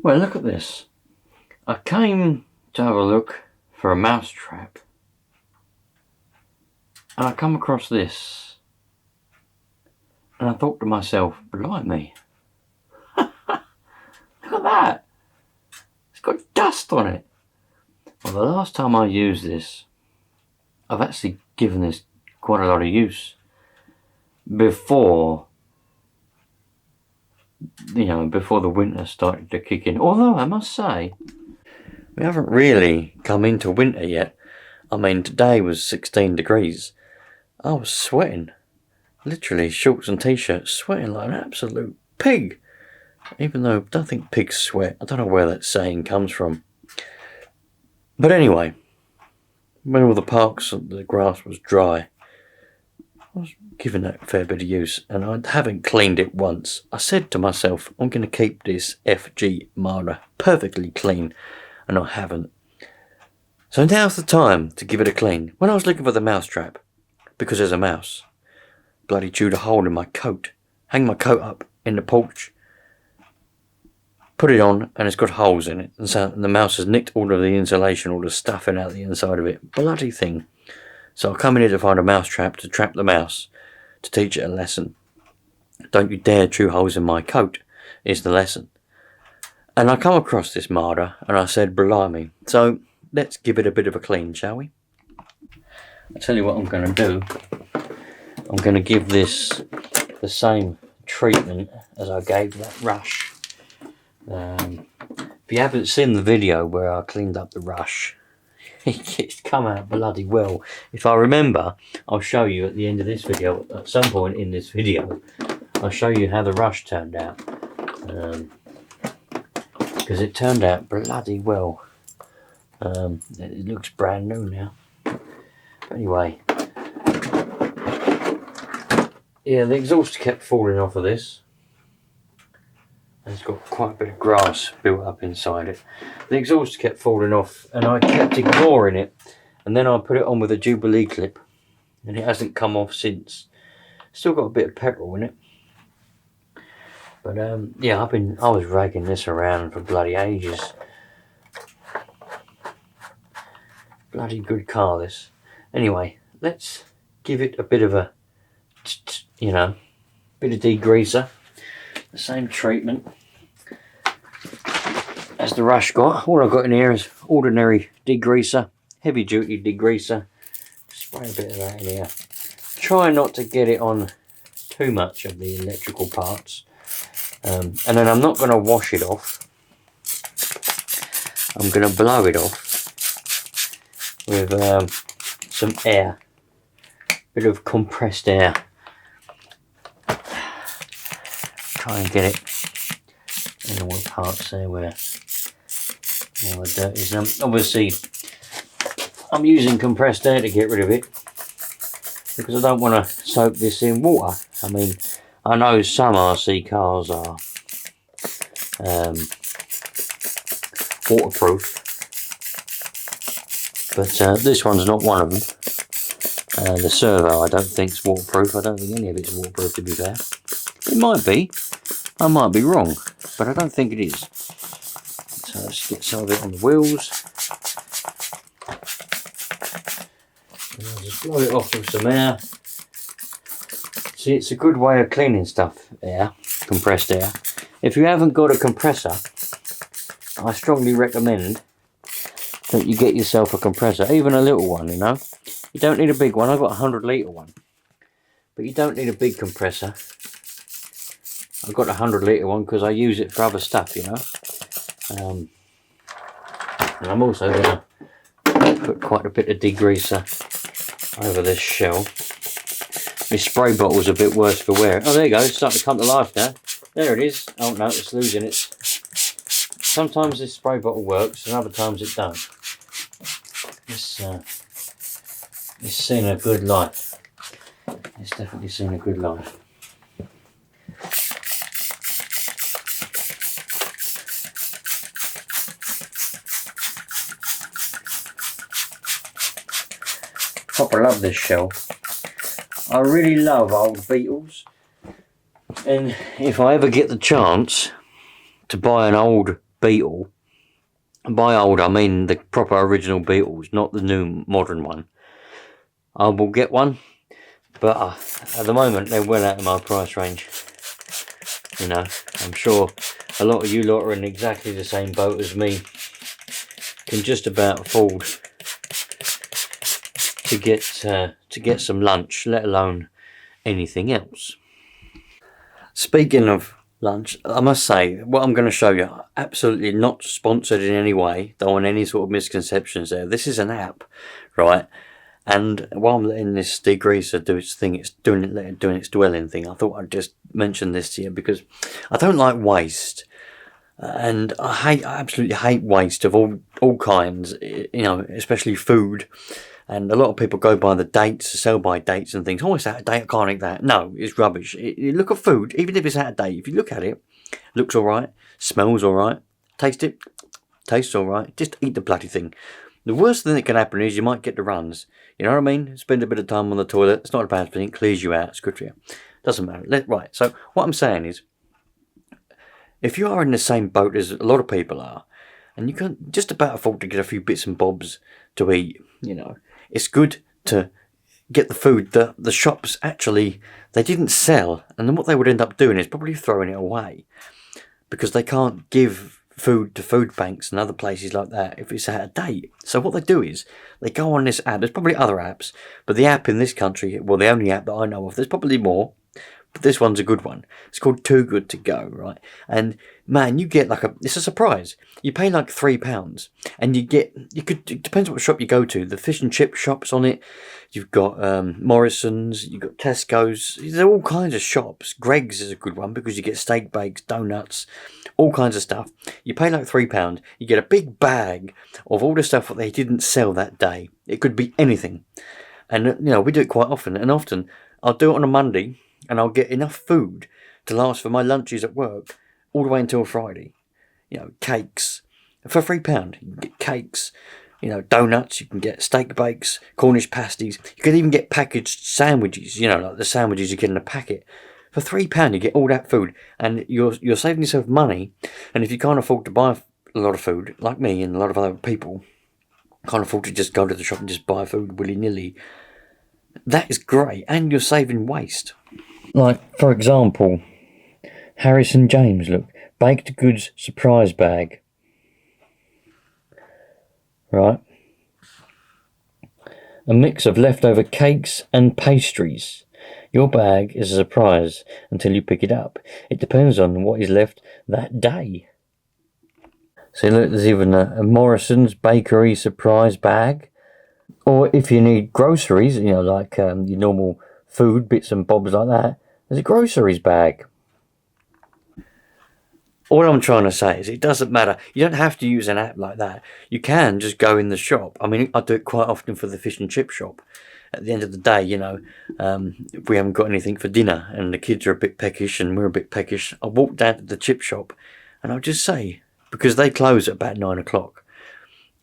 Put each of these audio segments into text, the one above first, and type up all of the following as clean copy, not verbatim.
Well, look at this. I came to have a look for a mouse trap, and I come across this, and I thought to myself, blimey, look at that, it's got dust on it. Well, the last time I used this, I've actually given this quite a lot of use before, before the winter started to kick in. Although I must say, we haven't really come into winter yet. I mean, today was 16 degrees. I was sweating, literally shorts and t-shirts, sweating like an absolute pig. Even though I don't think pigs sweat. I don't know where that saying comes from. But anyway, when all the parks and the grass was dry, I was giving that a fair bit of use, and I haven't cleaned it once. I said to myself, I'm going to keep this FG Marder perfectly clean, and I haven't. So now's the time to give it a clean. When I was looking for the mouse trap, because there's a mouse, bloody chewed a hole in my coat, hang my coat up in the porch, put it on, and it's got holes in it, and so the mouse has nicked all of the insulation, all the stuffing out the inside of it. Bloody thing. So I come in here to find a mouse trap to trap the mouse, to teach it a lesson. Don't you dare chew holes in my coat, is the lesson. And I come across this marder, and I said, blimey. So let's give it a bit of a clean, shall we? I'll tell you what I'm going to do. I'm going to give this the same treatment as I gave that rush. If you haven't seen the video where I cleaned up the rush, it's come out bloody well. If I remember, I'll show you at the end of this video, at some point in this video, I'll show you how the rush turned out. Because it turned out bloody well. It looks brand new now. Anyway, yeah, the exhaust kept falling off of this. It's got quite a bit of grass built up inside it. The exhaust kept falling off, and I kept ignoring it, and then I put it on with a Jubilee clip, and it hasn't come off since. Still got a bit of petrol in it, but yeah, I was ragging this around for bloody ages. Bloody good car, this. Anyway, let's give it a bit of a, bit of degreaser. The same treatment as the rush got. All I've got in here is ordinary degreaser, heavy duty degreaser. Spray a bit of that in here. Try not to get it on too much of the electrical parts. And then I'm not going to wash it off. I'm going to blow it off with some air. Bit of compressed air. Try and get it in all the parts there where all the dirt is. Obviously, I'm using compressed air to get rid of it because I don't want to soak this in water. I mean, I know some RC cars are waterproof, but this one's not one of them. The servo I don't think is waterproof. I don't think any of it's waterproof, to be fair. It might be. I might be wrong, but I don't think it is. So let's get some of it on the wheels. And I'll just blow it off with some air. See, it's a good way of cleaning stuff, air, compressed air. If you haven't got a compressor, I strongly recommend that you get yourself a compressor, even a little one, you know. You don't need a big one. I've got a 100-litre one, but you don't need a big compressor. I've got a 100-litre one because I use it for other stuff, you know. And I'm also going to put quite a bit of degreaser over this shell. My spray bottle's a bit worse for wear. Oh, there you go. It's starting to come to life now. There it is. Oh no, it's losing its. Sometimes this spray bottle works, and other times it don't. It's seen a good life. It's definitely seen a good life. Proper love this shell. I really love old Beetles, and if I ever get the chance to buy an old beetle, and by old I mean the proper original beetles, not the new modern one, I will get one. But at the moment they're well out of my price range. You know, I'm sure a lot of you lot are in exactly the same boat as me. Can just about afford to get some lunch, let alone anything else. Speaking of lunch, I must say, what I'm going to show you, absolutely not sponsored in any way. Don't want any sort of misconceptions there. This is an app, right? And while I'm letting this degreaser do its thing, it's doing its dwelling thing, I thought I'd just mention this to you because I don't like waste. And I absolutely hate waste of all kinds, you know, especially food. And a lot of people go by the dates, sell by dates and things. Oh, it's out of date, I can't eat that. No, it's rubbish. You look at food, even if it's out of date, if you look at it, looks all right, smells all right, taste it, tastes all right, just eat the bloody thing. The worst thing that can happen is you might get the runs. You know what I mean? Spend a bit of time on the toilet. It's not a bad thing. It clears you out. It's good for you. Doesn't matter. Right. So what I'm saying is, if you are in the same boat as a lot of people are, and you can just about afford to get a few bits and bobs to eat, you know, it's good to get the food that the shops actually, they didn't sell. And then what they would end up doing is probably throwing it away because they can't give food to food banks and other places like that if it's out of date. So what they do is they go on this app. There's probably other apps, but the app in this country, well, the only app that I know of, there's probably more, but this one's a good one. It's called Too Good To Go, right? And man, you get like it's a surprise. You pay like £3 and it depends what shop you go to. The fish and chip shops on it. You've got Morrison's, you've got Tesco's. There are all kinds of shops. Greg's is a good one because you get steak bakes, donuts, all kinds of stuff. You pay like £3. You get a big bag of all the stuff that they didn't sell that day. It could be anything. And, you know, we do it quite often. And often I'll do it on a Monday and I'll get enough food to last for my lunches at work all the way until Friday. You know, cakes. For £3, you can get cakes, you know, donuts, you can get steak bakes, Cornish pasties. You can even get packaged sandwiches, you know, like the sandwiches you get in a packet. For £3, you get all that food, and you're saving yourself money. And if you can't afford to buy a lot of food, like me and a lot of other people, can't afford to just go to the shop and just buy food willy-nilly, that is great, and you're saving waste. Like, for example, Harrison James, look, baked goods surprise bag. Right. A mix of leftover cakes and pastries. Your bag is a surprise until you pick it up. It depends on what is left that day. So look, there's even a Morrison's bakery surprise bag. Or if you need groceries, you know, like your normal food, bits and bobs like that, there's a groceries bag. All I'm trying to say is it doesn't matter. You don't have to use an app like that. You can just go in the shop. I mean, I do it quite often for the fish and chip shop. At the end of the day, you know, if we haven't got anything for dinner and the kids are a bit peckish and we're a bit peckish, I'll walk down to the chip shop and I'll just say, because they close at about 9 o'clock.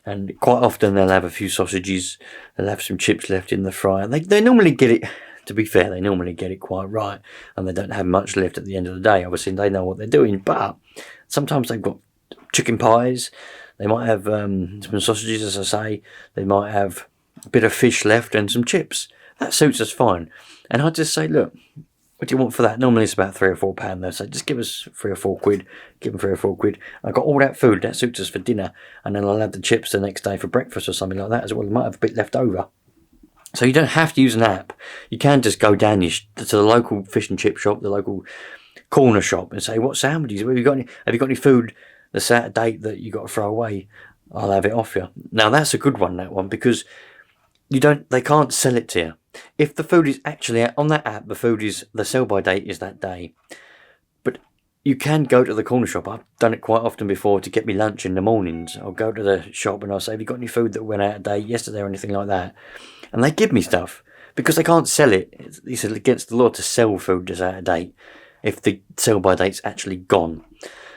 And quite often they'll have a few sausages, they'll have some chips left in the fryer. They normally get it, to be fair, they normally get it quite right, and they don't have much left at the end of the day. Obviously, they know what they're doing, but sometimes they've got chicken pies, they might have some sausages, as I say, they might have a bit of fish left and some chips. That suits us fine. And I just say, look, what do you want for that? Normally it's about £3 or £4 though, so just give us £3 or £4. Give them £3 or £4. I've got all that food, that suits us for dinner, and then I'll have the chips the next day for breakfast or something like that as well. I might have a bit left over. So you don't have to use an app. You can just go down to the local fish and chip shop, the local corner shop, and say, what sandwiches? Have you got any food that's out of date that you got to throw away? I'll have it off you. Now that's a good one, that one, because they can't sell it to you. If the food is actually on that app, the sell by date is that day. But you can go to the corner shop. I've done it quite often before to get me lunch in the mornings. I'll go to the shop and I'll say, have you got any food that went out of date yesterday or anything like that? And they give me stuff because they can't sell it. It's against the law to sell food that's out of date if the sell by date's actually gone.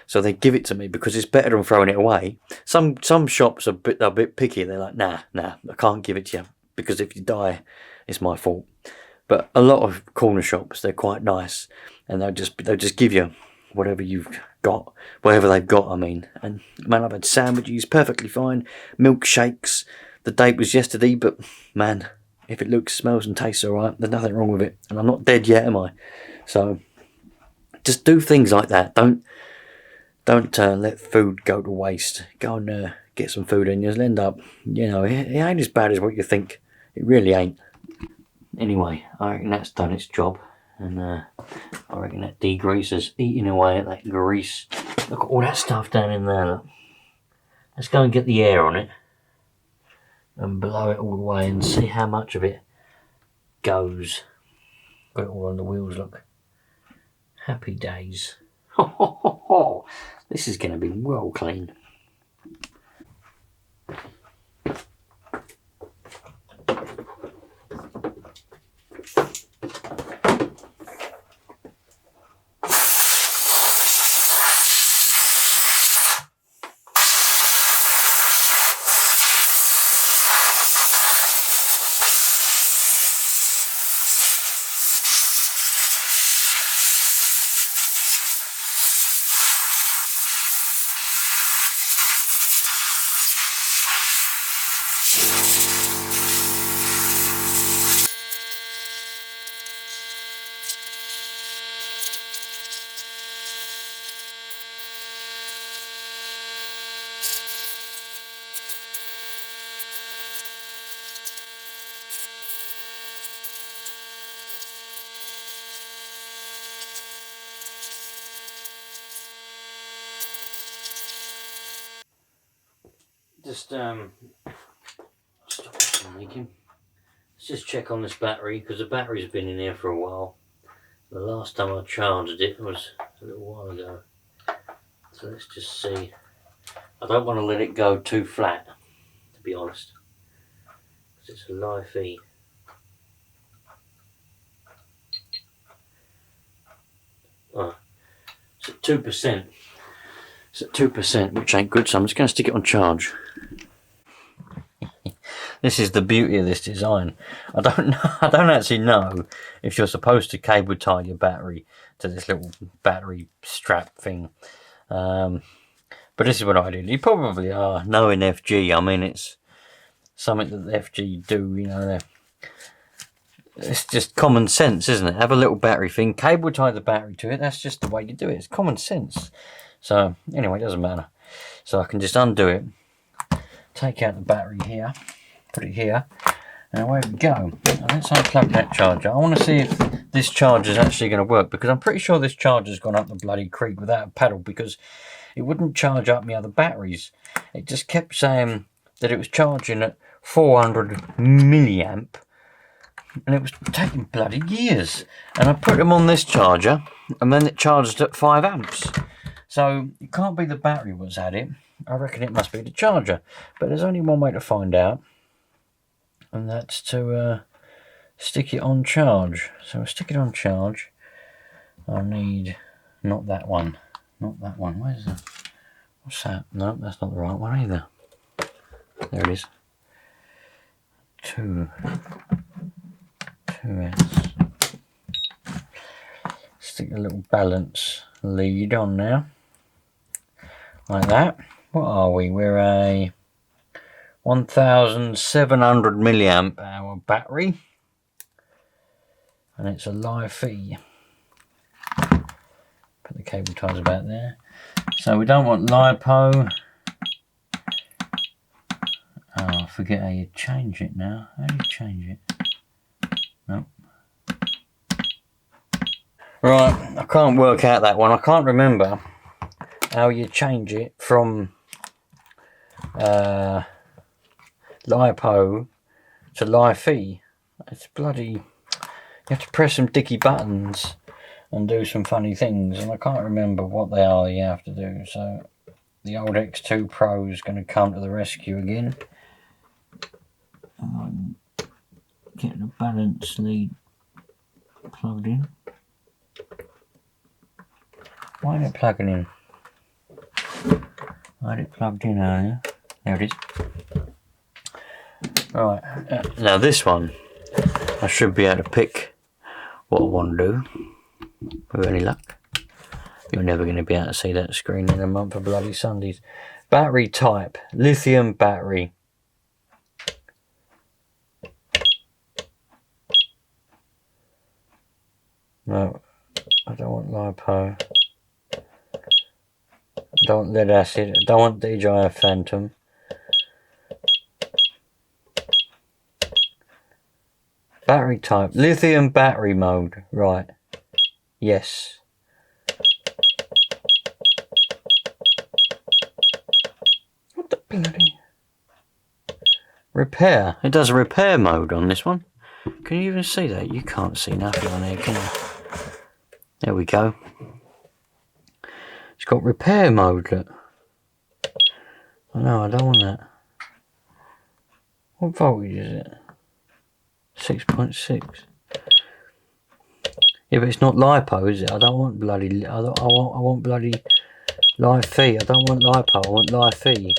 So they give it to me because it's better than throwing it away. Some shops are a bit picky. They're like, nah, I can't give it to you because if you die, it's my fault. But a lot of corner shops, they're quite nice, and they'll just give you whatever you've got, whatever they've got, I mean. And man, I've had sandwiches, perfectly fine, milkshakes. The date was yesterday, but man, if it looks, smells and tastes alright, there's nothing wrong with it. And I'm not dead yet, am I? So just do things like that. Don't let food go to waste. Go and get some food and you'll end up, you know, it ain't as bad as what you think. It really ain't. Anyway, I reckon that's done its job. And I reckon that degreaser's eating away at that grease. Look at all that stuff down in there. Look. Let's go and get the air on it and blow it all the way and see how much of it goes. Got it all on the wheels, look. Happy days. This is going to be well clean. Just stop leaking. Let's just check on this battery, because the battery's been in here for a while. The last time I charged it was a little while ago. So let's just see. I don't want to let it go too flat, to be honest, because it's a live feed. Oh, it's at 2%. It's at 2%, which ain't good, so I'm just going to stick it on charge. This is the beauty of this design. I don't actually know if you're supposed to cable tie your battery to this little battery strap thing. But this is what I did. You probably are, knowing FG. I mean, it's something that the FG do, you know. It's just common sense, isn't it? Have a little battery thing, cable tie the battery to it. That's just the way you do it. It's common sense. So anyway, it doesn't matter. So I can just undo it, take out the battery here, put it here, and away we go. Now let's unplug that charger. I want to see if this charger is actually going to work, because I'm pretty sure this charger's gone up the bloody creek without a paddle, because it wouldn't charge up my other batteries. It just kept saying that it was charging at 400 milliamp, and it was taking bloody years. And I put them on this charger, and then it charged at 5 amps. So it can't be the battery was at it. I reckon it must be the charger. But there's only one way to find out, and that's to stick it on charge. So I'll stick it on charge. I need not that one. Not that one. Where's that? What's that? No, that's not the right one either. There it is. 2S. Stick a little balance lead on now. Like that. What are we? We're a 1700 milliamp hour battery. And it's a live feed. Put the cable ties about there. So we don't want LiPo. Oh, I forget how you change it now. How do you change it? Nope. Right, I can't work out that one. I can't remember how you change it from LiPo to Li-Fi. It's bloody... You have to press some dicky buttons and do some funny things, and I can't remember what they are you have to do. So the old X2 Pro is going to come to the rescue again. Get the balance lead plugged in. Why ain't it plugging in? I had it plugged in earlier. There it is. Right, now this one, I should be able to pick what I want to do, with any luck. You're never going to be able to see that screen in a month of bloody Sundays. Battery type, lithium battery. No, I don't want LiPo. I don't want lead acid. I don't want DJI Phantom. Battery type, lithium battery mode. Right. Yes. What the bloody... Repair. It does a repair mode on this one. Can you even see that? You can't see nothing on here, can you? There we go. It's got repair mode, look. Oh no, I don't want that. What voltage is it? 6.6. Yeah, but it's not LiPo, is it? I don't want bloody... I want bloody Li-Fi. I don't want LiPo, I want Li-Fi.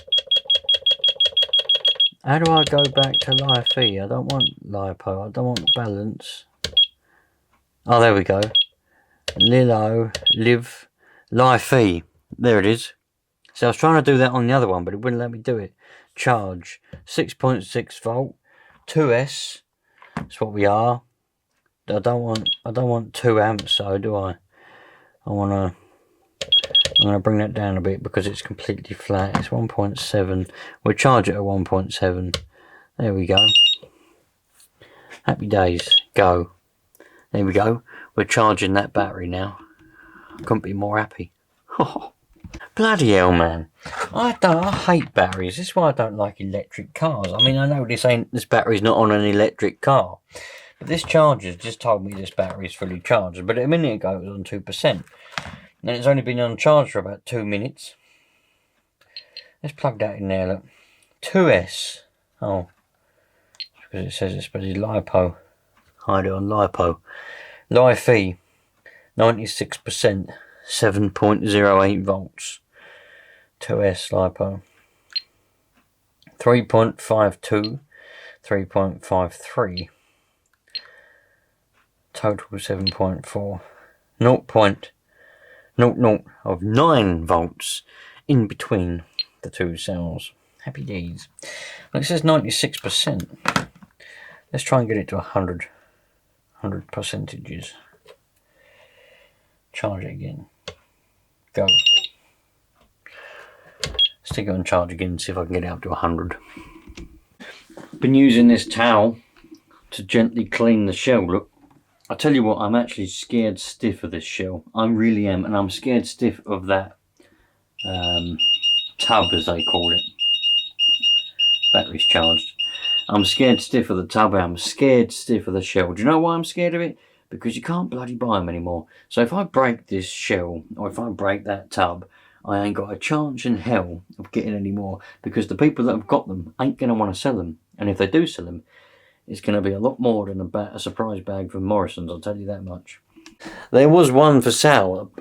How do I go back to Li-Fi? I don't want LiPo, I don't want balance. Oh, there we go. Live, Li-Fi. There it is. So I was trying to do that on the other one, but it wouldn't let me do it. Charge, 6.6 volt, 2S. That's what we are. I don't want 2 amps, so do I? I'm gonna bring that down a bit because it's completely flat. It's 1.7. We'll charge it at 1.7. There we go. Happy days. Go. There we go. We're charging that battery now. Couldn't be more happy. Bloody hell, man. I hate batteries. This is why I don't like electric cars. I mean, I know this battery's not on an electric car. But this charger just told me this battery is fully charged. But a minute ago it was on 2%. And it's only been on charge for about 2 minutes. Let's plug that in there, look. 2S. Oh. Because it says it's bloody LiPo. Hide it on LiPo. Li-Fi. 96%. 7.08 volts. 2S LiPo. 3.52. 3.53. Total 7.4. 0.00 of 9 volts in between the two cells. Happy days. Well, it says 96%. Let's try and get it to 100 percentages. Charge it again. Go. Stick it on charge again and see if I can get it up to 100. Been using this towel to gently clean the shell. Look, I tell you what, I'm actually scared stiff of this shell. I really am, and I'm scared stiff of that tub, as they call it. Battery's charged. I'm scared stiff of the tub, and I'm scared stiff of the shell. Do you know why I'm scared of it? Because you can't bloody buy them anymore. So if I break this shell, or if I break that tub, I ain't got a chance in hell of getting any more, because the people that have got them ain't going to want to sell them. And if they do sell them, it's going to be a lot more than a surprise bag from Morrison's, I'll tell you that much. There was one for sale,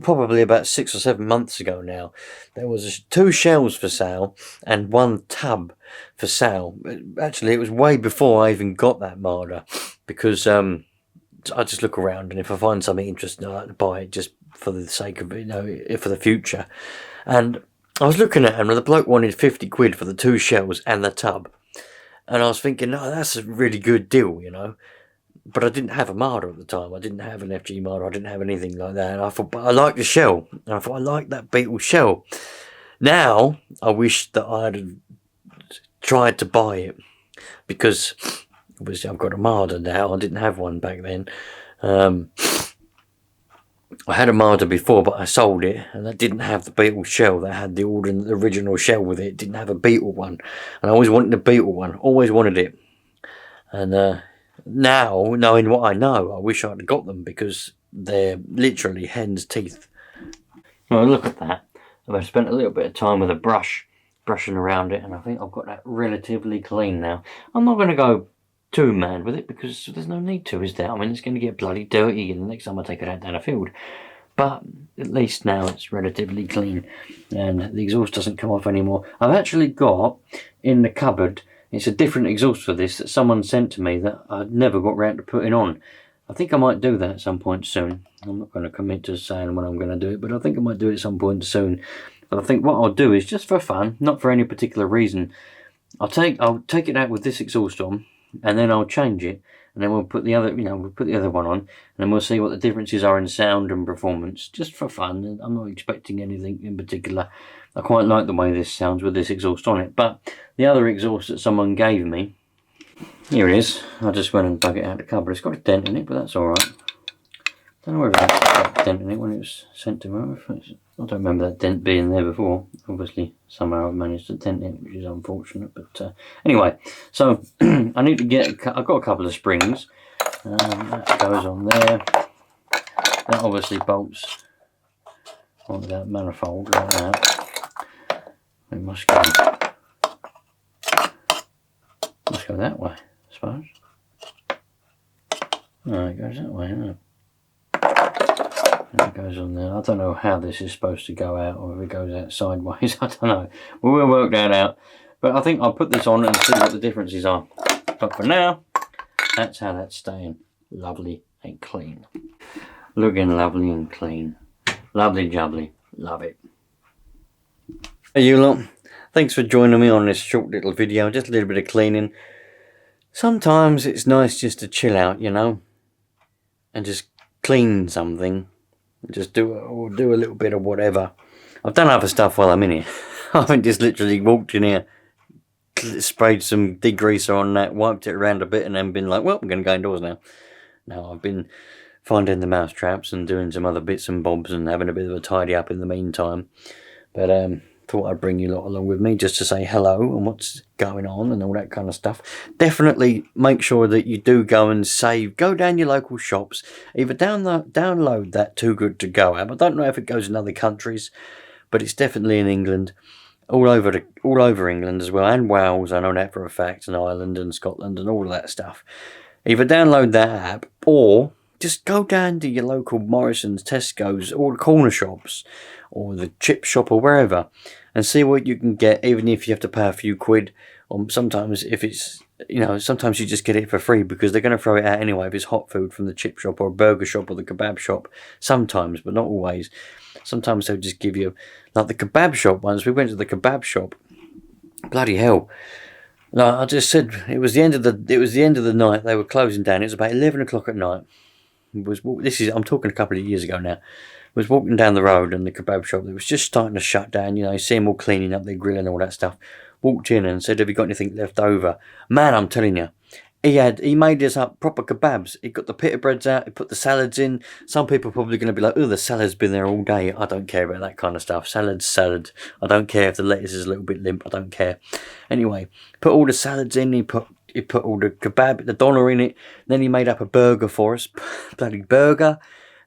probably about 6 or 7 months ago now. There was 2 shells for sale and 1 tub for sale. Actually, it was way before I even got that Marder, because I just look around, and if I find something interesting, I like to buy it just for the sake of, for the future. And I was looking at them, and the bloke wanted 50 quid for the 2 shells and the tub. And I was thinking, no, that's a really good deal, But I didn't have a Marder at the time. I didn't have an FG Marder. I didn't have anything like that. And I thought, but I like the shell. And I thought, I like that Beetle shell. Now, I wish that I had tried to buy it. Because, obviously, I've got a Marder now. I didn't have one back then. I had a Marder before, but I sold it, and that didn't have the Beetle shell. That had the original shell with it. It didn't have a Beetle one, and I always wanted the Beetle one. Always wanted it. And now, knowing what I know, I wish I'd got them, because they're literally hen's teeth. Well, look at that. I've spent a little bit of time with a brushing around it, and I think I've got that relatively clean now. I'm not going to go too mad with it, because there's no need to, is there? I mean, it's going to get bloody dirty the next time I take it out down the field. But at least now it's relatively clean, and the exhaust doesn't come off anymore. I've actually got in the cupboard, it's a different exhaust for this that someone sent to me that I'd never got round to putting on. I think I might do that at some point soon. I'm not going to commit to saying when I'm going to do it, but I think I might do it at some point soon. But I think what I'll do is just for fun, not for any particular reason. I'll take it out with this exhaust on, and then I'll change it, and then we'll put the other, we'll put the other one on, and then we'll see what the differences are in sound and performance, just for fun. I'm not expecting anything in particular. I quite like the way this sounds with this exhaust on it, but the other exhaust that someone gave me, here it is. I just went and dug it out of the cupboard. It's got a dent in it, but that's all right. Don't know whether that's got a dent in it when it was sent to me. I don't remember that dent being there before. Obviously, somehow I've managed to dent it, which is unfortunate. But anyway, so I need to get. I've got a couple of springs. That goes on there. That obviously bolts onto that manifold like that. It must go that way, I suppose. No, it goes that way, isn't it? And it goes on there. I don't know how this is supposed to go out, or if it goes out sideways. I don't know. We'll work that out. But I think I'll put this on and see what the differences are. But for now, that's how that's staying. Lovely and clean. Looking lovely and clean. Lovely jubbly. Love it. Hey you lot. Thanks for joining me on this short little video. Just a little bit of cleaning. Sometimes it's nice just to chill out, and just clean something. Just do a little bit of whatever. I've done other stuff while I'm in here. I haven't just literally walked in here, sprayed some degreaser on that, wiped it around a bit, and then been like, well, I'm going to go indoors now. No, I've been finding the mouse traps and doing some other bits and bobs and having a bit of a tidy up in the meantime. But thought I'd bring you lot along with me just to say hello and what's going on and all that kind of stuff. Definitely make sure that you do go and save. Go down your local shops. Either download that Too Good To Go app. I don't know if it goes in other countries, but it's definitely in England. All over England as well, and Wales, I know that for a fact, and Ireland and Scotland and all of that stuff. Either download that app or just go down to your local Morrison's, Tesco's, or the corner shops, or the chip shop, or wherever, and see what you can get, even if you have to pay a few quid. Or sometimes if it's, sometimes you just get it for free because they're going to throw it out anyway if it's hot food from the chip shop or burger shop or the kebab shop. Sometimes, but not always. Sometimes they'll just give you, like the kebab shop once. We went to the kebab shop. Bloody hell. No, I just said it was the end of the night. They were closing down. It was about 11 o'clock at night. I'm talking a couple of years ago now. Was walking down the road and the kebab shop, it was just starting to shut down, you see them all cleaning up their grill and all that stuff. Walked in and said, have you got anything left over? Man, I'm telling you, he made us up proper kebabs. He got the pita breads out, he put the salads in. Some people are probably going to be like, oh, the salad's been there all day. I don't care about that kind of stuff. Salad's salad. I don't care if the lettuce is a little bit limp. I don't care. Anyway, put all the salads in. He put all the kebab, the doner in it. Then he made up a burger for us. Bloody burger.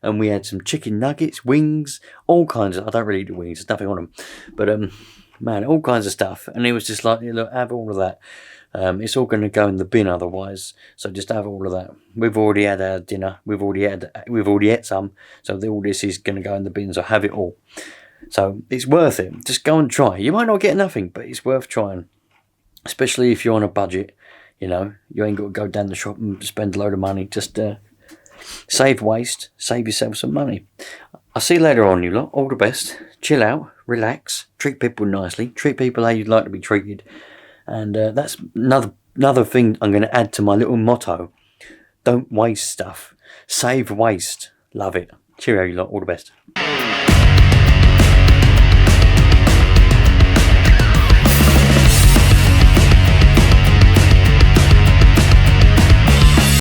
And we had some chicken nuggets, wings, all kinds of... I don't really eat the wings. There's nothing on them. But, man, all kinds of stuff. And he was just like, look, have all of that. It's all going to go in the bin otherwise. So just have all of that. We've already had our dinner. We've already ate some. So all this is going to go in the bin. So have it all. So it's worth it. Just go and try. You might not get nothing, but it's worth trying. Especially if you're on a budget. You ain't got to go down the shop and spend a load of money. Just... save waste, save yourself some money. I'll see you later on, you lot. All the best. Chill out, relax, treat people nicely, treat people how you'd like to be treated. And that's another thing I'm going to add to my little motto. Don't waste stuff. Save waste. Love it. Cheerio, you lot. All the best.